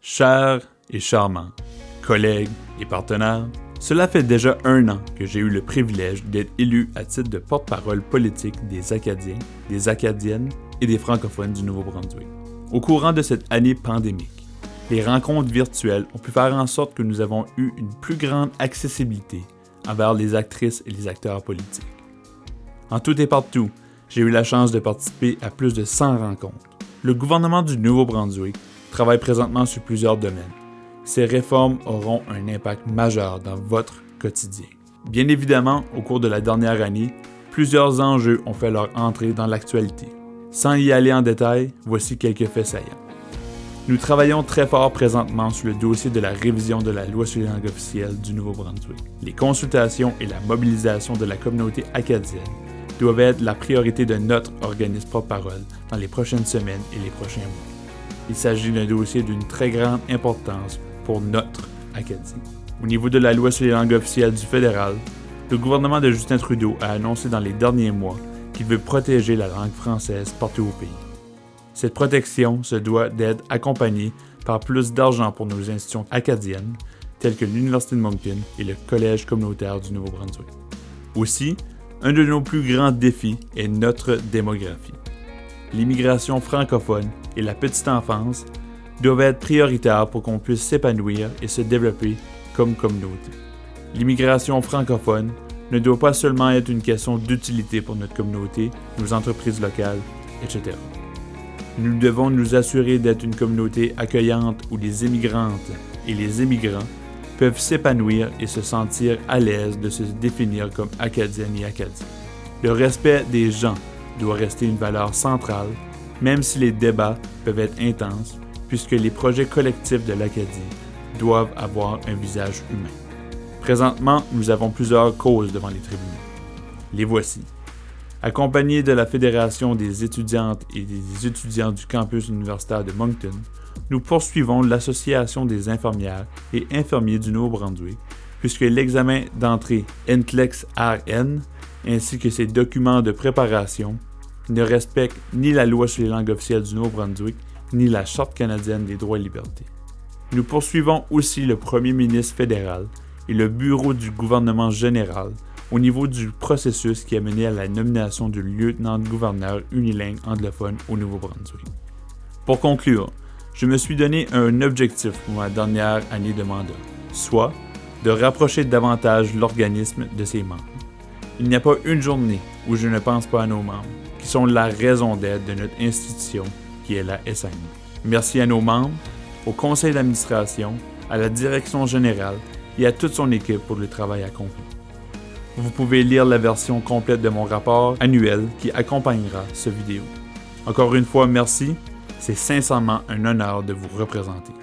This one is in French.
Chers et charmants, collègues et partenaires, cela fait déjà 1 an que j'ai eu le privilège d'être élu à titre de porte-parole politique des Acadiens, des Acadiennes et des francophones du Nouveau-Brunswick. Au courant de cette année pandémique, les rencontres virtuelles ont pu faire en sorte que nous avons eu une plus grande accessibilité envers les actrices et les acteurs politiques. En tout et partout, j'ai eu la chance de participer à plus de 100 rencontres. Le gouvernement du Nouveau-Brunswick travaille présentement sur plusieurs domaines. Ces réformes auront un impact majeur dans votre quotidien. Bien évidemment, au cours de la dernière année, plusieurs enjeux ont fait leur entrée dans l'actualité. Sans y aller en détail, voici quelques faits saillants. Nous travaillons très fort présentement sur le dossier de la révision de la loi sur les langues officielles du Nouveau-Brunswick. Les consultations et la mobilisation de la communauté acadienne doivent être la priorité de notre organisme porte-parole dans les prochaines semaines et les prochains mois. Il s'agit d'un dossier d'une très grande importance pour notre Acadie. Au niveau de la loi sur les langues officielles du fédéral, le gouvernement de Justin Trudeau a annoncé dans les derniers mois qu'il veut protéger la langue française partout au pays. Cette protection se doit d'être accompagnée par plus d'argent pour nos institutions acadiennes, telles que l'Université de Moncton et le Collège communautaire du Nouveau-Brunswick. Aussi, un de nos plus grands défis est notre démographie. L'immigration francophone et la petite enfance doivent être prioritaires pour qu'on puisse s'épanouir et se développer comme communauté. L'immigration francophone ne doit pas seulement être une question d'utilité pour notre communauté, nos entreprises locales, etc. Nous devons nous assurer d'être une communauté accueillante où les immigrantes et les immigrants peuvent s'épanouir et se sentir à l'aise de se définir comme Acadiennes et Acadiens. Le respect des gens doit rester une valeur centrale, même si les débats peuvent être intenses, puisque les projets collectifs de l'Acadie doivent avoir un visage humain. Présentement, nous avons plusieurs causes devant les tribunaux. Les voici. Accompagnés de la Fédération des étudiantes et des étudiants du campus universitaire de Moncton, nous poursuivons l'Association des infirmières et infirmiers du Nouveau-Brunswick, puisque l'examen d'entrée NCLEX-RN ainsi que ses documents de préparation ne respectent ni la loi sur les langues officielles du Nouveau-Brunswick, ni la Charte canadienne des droits et libertés. Nous poursuivons aussi le premier ministre fédéral et le bureau du gouvernement général au niveau du processus qui a mené à la nomination du lieutenant-gouverneur unilingue anglophone au Nouveau-Brunswick. Pour conclure, je me suis donné un objectif pour ma dernière année de mandat, soit de rapprocher davantage l'organisme de ses membres. Il n'y a pas une journée où je ne pense pas à nos membres, qui sont la raison d'être de notre institution, qui est la SAM. Merci à nos membres, au conseil d'administration, à la direction générale et à toute son équipe pour le travail accompli. Vous pouvez lire la version complète de mon rapport annuel qui accompagnera cette vidéo. Encore une fois, merci, c'est sincèrement un honneur de vous représenter.